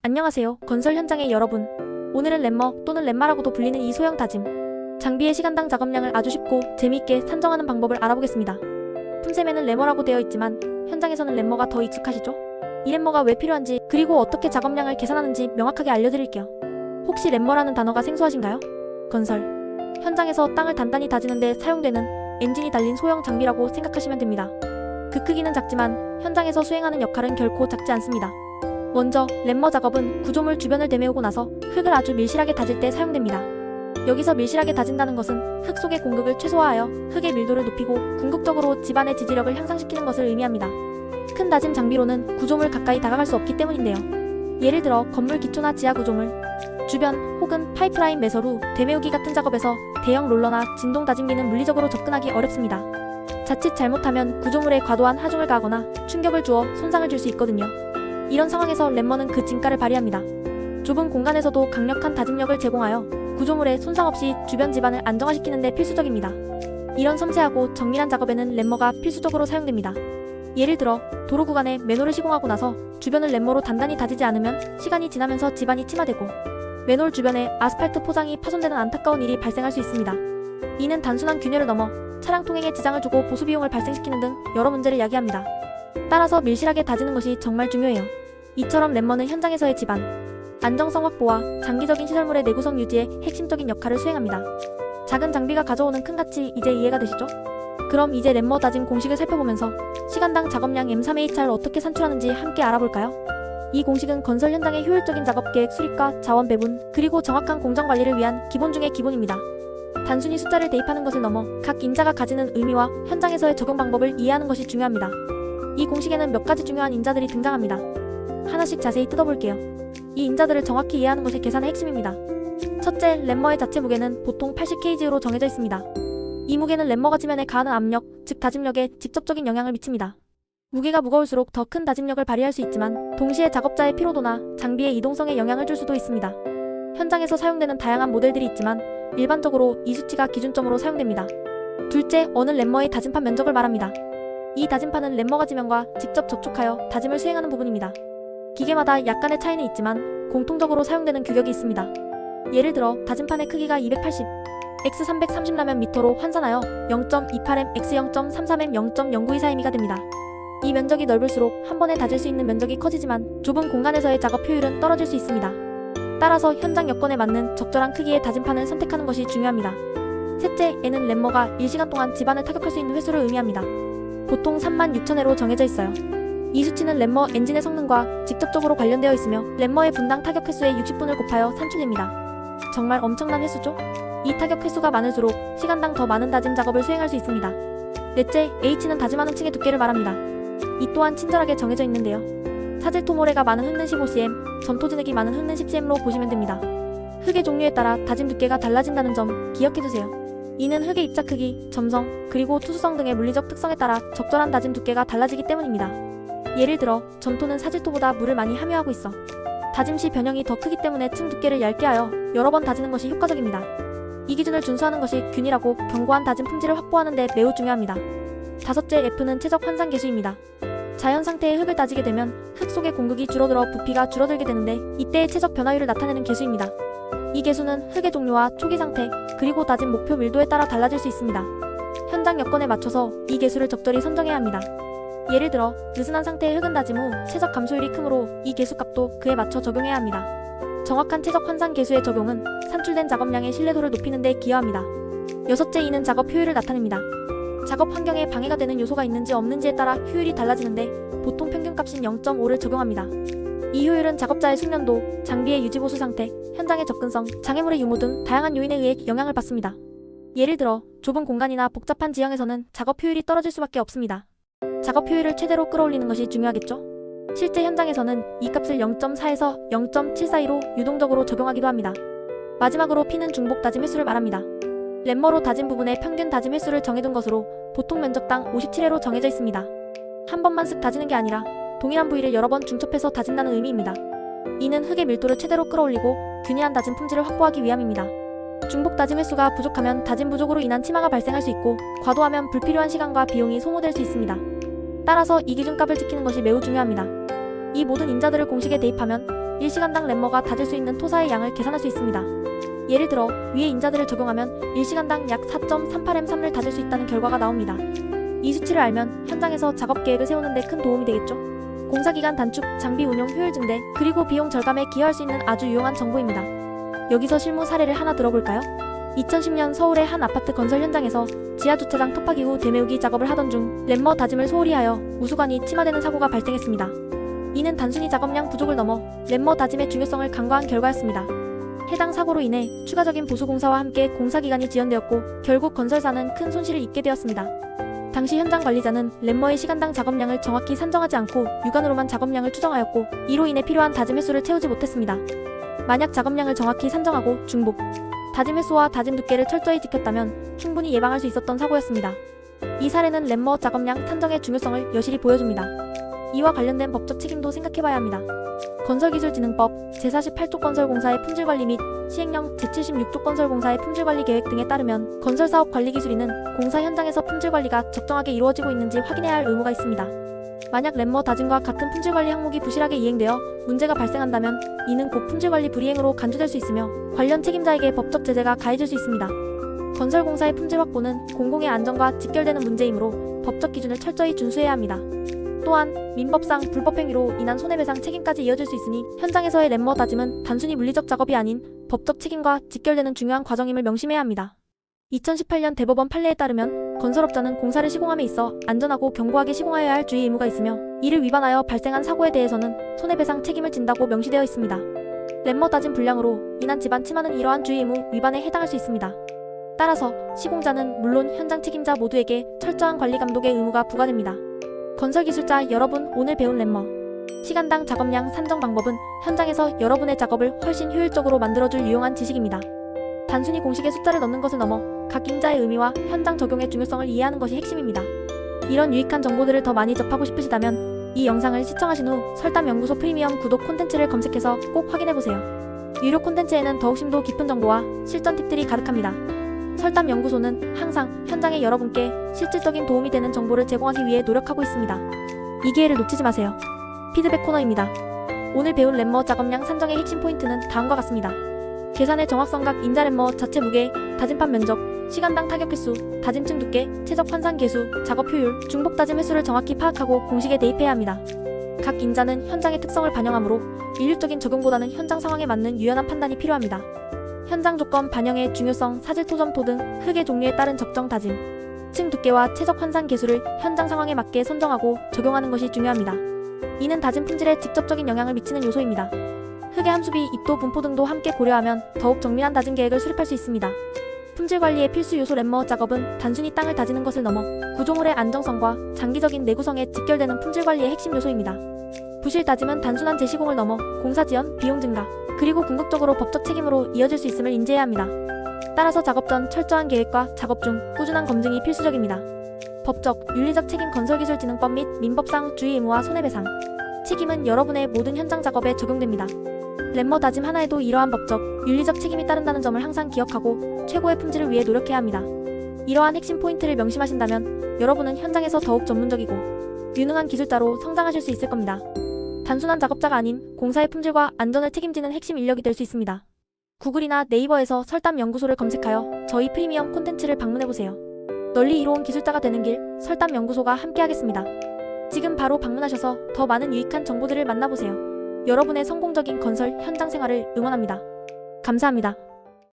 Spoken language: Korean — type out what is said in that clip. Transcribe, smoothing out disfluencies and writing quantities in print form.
안녕하세요. 건설 현장의 여러분. 오늘은 램머 또는 램마라고도 불리는 이 소형 다짐 장비의 시간당 작업량을 아주 쉽고 재미있게 산정하는 방법을 알아보겠습니다. 품셈에는 램머라고 되어 있지만 현장에서는 램머가 더 익숙하시죠? 이 램머가 왜 필요한지 그리고 어떻게 작업량을 계산하는지 명확하게 알려드릴게요. 혹시 램머라는 단어가 생소하신가요? 건설 현장에서 땅을 단단히 다지는 데 사용되는 엔진이 달린 소형 장비라고 생각하시면 됩니다. 그 크기는 작지만 현장에서 수행하는 역할은 결코 작지 않습니다. 먼저 램머 작업은 구조물 주변을 되메우고 나서 흙을 아주 밀실하게 다질 때 사용됩니다. 여기서 밀실하게 다진다는 것은 흙 속의 공극을 최소화하여 흙의 밀도를 높이고 궁극적으로 집안의 지지력을 향상시키는 것을 의미합니다. 큰 다짐 장비로는 구조물 가까이 다가갈 수 없기 때문인데요. 예를 들어 건물 기초나 지하 구조물, 주변 혹은 파이프라인 매설후 되메우기 같은 작업에서 대형 롤러나 진동 다짐기는 물리적으로 접근하기 어렵습니다. 자칫 잘못하면 구조물에 과도한 하중을 가하거나 충격을 주어 손상을 줄 수 있거든요. 이런 상황에서 램머는 그 진가를 발휘합니다. 좁은 공간에서도 강력한 다짐력을 제공하여 구조물에 손상 없이 주변 집안을 안정화시키는 데 필수적입니다. 이런 섬세하고 정밀한 작업에는 램머가 필수적으로 사용됩니다. 예를 들어 도로 구간에 맨홀을 시공하고 나서 주변을 램머로 단단히 다지지 않으면 시간이 지나면서 집안이 침하되고 맨홀 주변에 아스팔트 포장이 파손되는 안타까운 일이 발생할 수 있습니다. 이는 단순한 균열을 넘어 차량 통행에 지장을 주고 보수 비용을 발생시키는 등 여러 문제를 야기합니다. 따라서 밀실하게 다지는 것이 정말 중요해요. 이처럼 램머는 현장에서의 집안 안정성 확보와 장기적인 시설물의 내구성 유지에 핵심적인 역할을 수행합니다. 작은 장비가 가져오는 큰 가치 이제 이해가 되시죠? 그럼 이제 램머 다짐 공식을 살펴보면서 시간당 작업량 M3H를 어떻게 산출하는지 함께 알아볼까요? 이 공식은 건설 현장의 효율적인 작업 계획 수립과 자원 배분 그리고 정확한 공정 관리를 위한 기본 중의 기본입니다. 단순히 숫자를 대입하는 것을 넘어 각 인자가 가지는 의미와 현장에서의 적용 방법을 이해하는 것이 중요합니다. 이 공식에는 몇 가지 중요한 인자들이 등장합니다. 하나씩 자세히 뜯어볼게요. 이 인자들을 정확히 이해하는 것이 계산의 핵심입니다. 첫째, 램머의 자체 무게는 보통 80kg로 정해져 있습니다. 이 무게는 램머가 지면에 가하는 압력, 즉 다짐력에 직접적인 영향을 미칩니다. 무게가 무거울수록 더 큰 다짐력을 발휘할 수 있지만 동시에 작업자의 피로도나 장비의 이동성에 영향을 줄 수도 있습니다. 현장에서 사용되는 다양한 모델들이 있지만 일반적으로 이 수치가 기준점으로 사용됩니다. 둘째, 어느 램머의 다짐판 면적을 말합니다. 이 다짐판은 램머가 지면과 직접 접촉하여 다짐을 수행하는 부분입니다. 기계마다 약간의 차이는 있지만 공통적으로 사용되는 규격이 있습니다. 예를 들어 다짐판의 크기가 280, x 330라면 미터로 환산하여 0.28m, x 0.33m, 0.0924m가 됩니다. 이 면적이 넓을수록 한 번에 다질 수 있는 면적이 커지지만 좁은 공간에서의 작업 효율은 떨어질 수 있습니다. 따라서 현장 여건에 맞는 적절한 크기의 다짐판을 선택하는 것이 중요합니다. 셋째, N은 램머가 1시간 동안 집안을 타격할 수 있는 횟수를 의미합니다. 보통 36,000회로 정해져 있어요. 이 수치는 램머 엔진의 성능과 직접적으로 관련되어 있으며 램머의 분당 타격 횟수의 60분을 곱하여 산출됩니다. 정말 엄청난 횟수죠? 이 타격 횟수가 많을수록 시간당 더 많은 다짐 작업을 수행할 수 있습니다. 넷째, H는 다짐하는 층의 두께를 말합니다. 이 또한 친절하게 정해져 있는데요. 사질 토모레가 많은 흙는 15cm, 점토 진흙이 많은 흙는 10cm로 보시면 됩니다. 흙의 종류에 따라 다짐 두께가 달라진다는 점 기억해두세요. 이는 흙의 입자 크기, 점성, 그리고 투수성 등의 물리적 특성에 따라 적절한 다짐 두께가 달라지기 때문입니다. 예를 들어 점토는 사질토보다 물을 많이 함유하고 있어 다짐 시 변형이 더 크기 때문에 층 두께를 얇게 하여 여러 번 다지는 것이 효과적입니다. 이 기준을 준수하는 것이 균일하고 견고한 다짐 품질을 확보하는 데 매우 중요합니다. 다섯째, F는 최적 환산 계수입니다. 자연 상태의 흙을 다지게 되면 흙 속의 공극이 줄어들어 부피가 줄어들게 되는데 이때의 최적 변화율을 나타내는 계수입니다. 이 계수는 흙의 종류와 초기 상태, 그리고 다짐 목표 밀도에 따라 달라질 수 있습니다. 현장 여건에 맞춰서 이 계수를 적절히 선정해야 합니다. 예를 들어 느슨한 상태의 흙은 다짐 후 최적 감소율이 크므로 이 계수값도 그에 맞춰 적용해야 합니다. 정확한 최적 환산 계수의 적용은 산출된 작업량의 신뢰도를 높이는 데 기여합니다. 여섯째, E는 작업 효율을 나타냅니다. 작업 환경에 방해가 되는 요소가 있는지 없는지에 따라 효율이 달라지는데 보통 평균값인 0.5를 적용합니다. 이 효율은 작업자의 숙련도, 장비의 유지보수 상태, 현장의 접근성, 장애물의 유무 등 다양한 요인에 의해 영향을 받습니다. 예를 들어 좁은 공간이나 복잡한 지형에서는 작업 효율이 떨어질 수밖에 없습니다. 작업 효율을 최대로 끌어올리는 것이 중요하겠죠? 실제 현장에서는 이 값을 0.4에서 0.7 사이로 유동적으로 적용하기도 합니다. 마지막으로 P는 중복 다짐 횟수를 말합니다. 램머로 다짐 부분의 평균 다짐 횟수를 정해둔 것으로 보통 면적당 57회로 정해져 있습니다. 한 번만 쓱 다지는 게 아니라 동일한 부위를 여러 번 중첩해서 다진다는 의미입니다. 이는 흙의 밀도를 최대로 끌어올리고 균일한 다짐 품질을 확보하기 위함입니다. 중복 다짐 횟수가 부족하면 다짐 부족으로 인한 치마가 발생할 수 있고 과도하면 불필요한 시간과 비용이 소모될 수 있습니다. 따라서 이 기준값을 지키는 것이 매우 중요합니다. 이 모든 인자들을 공식에 대입하면 1시간당 램머가 다질 수 있는 토사의 양을 계산할 수 있습니다. 예를 들어 위의 인자들을 적용하면 1시간당 약 4.38m3를 다질 수 있다는 결과가 나옵니다. 이 수치를 알면 현장에서 작업 계획을 세우는 데 큰 도움이 되겠죠. 공사기간 단축, 장비 운용 효율 증대, 그리고 비용 절감에 기여할 수 있는 아주 유용한 정보입니다. 여기서 실무 사례를 하나 들어볼까요? 2010년 서울의 한 아파트 건설 현장에서 지하주차장 토파기구 대메우기 작업을 하던 중 램머 다짐을 소홀히 하여 우수관이 침하되는 사고가 발생했습니다. 이는 단순히 작업량 부족을 넘어 램머 다짐의 중요성을 간과한 결과였습니다. 해당 사고로 인해 추가적인 보수 공사와 함께 공사기간이 지연되었고 결국 건설사는 큰 손실을 입게 되었습니다. 당시 현장 관리자는 램머의 시간당 작업량을 정확히 산정하지 않고 육안으로만 작업량을 추정하였고 이로 인해 필요한 다짐 횟수를 채우지 못했습니다. 만약 작업량을 정확히 산정하고 중복, 다짐 횟수와 다짐 두께를 철저히 지켰다면 충분히 예방할 수 있었던 사고였습니다. 이 사례는 램머 작업량 산정의 중요성을 여실히 보여줍니다. 이와 관련된 법적 책임도 생각해봐야 합니다. 건설기술진흥법 제48조 건설공사의 품질관리 및 시행령 제76조 건설공사의 품질관리 계획 등에 따르면 건설사업 관리기술인은 공사 현장에서 품질관리가 적정하게 이루어지고 있는지 확인해야 할 의무가 있습니다. 만약 램머 다짐과 같은 품질관리 항목이 부실하게 이행되어 문제가 발생한다면 이는 곧 품질관리 불이행으로 간주될 수 있으며 관련 책임자에게 법적 제재가 가해질 수 있습니다. 건설공사의 품질 확보는 공공의 안전과 직결되는 문제이므로 법적 기준을 철저히 준수해야 합니다. 또한 민법상 불법행위로 인한 손해배상 책임까지 이어질 수 있으니 현장에서의 램머 다짐은 단순히 물리적 작업이 아닌 법적 책임과 직결되는 중요한 과정임을 명심해야 합니다. 2018년 대법원 판례에 따르면 건설업자는 공사를 시공함에 있어 안전하고 견고하게 시공하여야 할 주의 의무가 있으며 이를 위반하여 발생한 사고에 대해서는 손해배상 책임을 진다고 명시되어 있습니다. 램머 다짐 불량으로 인한 집안 침하는 이러한 주의 의무 위반에 해당할 수 있습니다. 따라서 시공자는 물론 현장 책임자 모두에게 철저한 관리 감독의 의무가 부과됩니다. 건설기술자 여러분, 오늘 배운 램머 시간당 작업량 산정 방법은 현장에서 여러분의 작업을 훨씬 효율적으로 만들어줄 유용한 지식입니다. 단순히 공식에 숫자를 넣는 것을 넘어 각 인자의 의미와 현장 적용의 중요성을 이해하는 것이 핵심입니다. 이런 유익한 정보들을 더 많이 접하고 싶으시다면 이 영상을 시청하신 후 설담연구소 프리미엄 구독 콘텐츠를 검색해서 꼭 확인해보세요. 유료 콘텐츠에는 더욱 심도 깊은 정보와 실전 팁들이 가득합니다. 설담연구소는 항상 현장의 여러분께 실질적인 도움이 되는 정보를 제공하기 위해 노력하고 있습니다. 이 기회를 놓치지 마세요. 피드백 코너입니다. 오늘 배운 램머 작업량 산정의 핵심 포인트는 다음과 같습니다. 계산의 정확성각 인자 램머 자체 무게, 다짐판 면적, 시간당 타격 횟수, 다짐층 두께, 최적 환산 계수, 작업 효율, 중복 다짐 횟수를 정확히 파악하고 공식에 대입해야 합니다. 각 인자는 현장의 특성을 반영하므로 일률적인 적용보다는 현장 상황에 맞는 유연한 판단이 필요합니다. 현장 조건 반영의 중요성, 사질 토점토 등 흙의 종류에 따른 적정 다짐, 층 두께와 최적 환산 계수를 현장 상황에 맞게 선정하고 적용하는 것이 중요합니다. 이는 다짐 품질에 직접적인 영향을 미치는 요소입니다. 흙의 함수비, 입도, 분포 등도 함께 고려하면 더욱 정밀한 다짐 계획을 수립할 수 있습니다. 품질 관리의 필수 요소 램머 작업은 단순히 땅을 다지는 것을 넘어 구조물의 안정성과 장기적인 내구성에 직결되는 품질 관리의 핵심 요소입니다. 부실 다짐은 단순한 재시공을 넘어 공사 지연, 비용 증가, 그리고 궁극적으로 법적 책임으로 이어질 수 있음을 인지해야 합니다. 따라서 작업 전 철저한 계획과 작업 중 꾸준한 검증이 필수적입니다. 법적, 윤리적 책임 건설기술진흥법 및 민법상 주의 의무와 손해배상 책임은 여러분의 모든 현장 작업에 적용됩니다. 램머 다짐 하나에도 이러한 법적, 윤리적 책임이 따른다는 점을 항상 기억하고 최고의 품질을 위해 노력해야 합니다. 이러한 핵심 포인트를 명심하신다면 여러분은 현장에서 더욱 전문적이고 유능한 기술자로 성장하실 수 있을 겁니다. 단순한 작업자가 아닌 공사의 품질과 안전을 책임지는 핵심 인력이 될 수 있습니다. 구글이나 네이버에서 설담연구소를 검색하여 저희 프리미엄 콘텐츠를 방문해보세요. 널리 이로운 기술자가 되는 길, 설담연구소가 함께하겠습니다. 지금 바로 방문하셔서 더 많은 유익한 정보들을 만나보세요. 여러분의 성공적인 건설 현장 생활을 응원합니다. 감사합니다.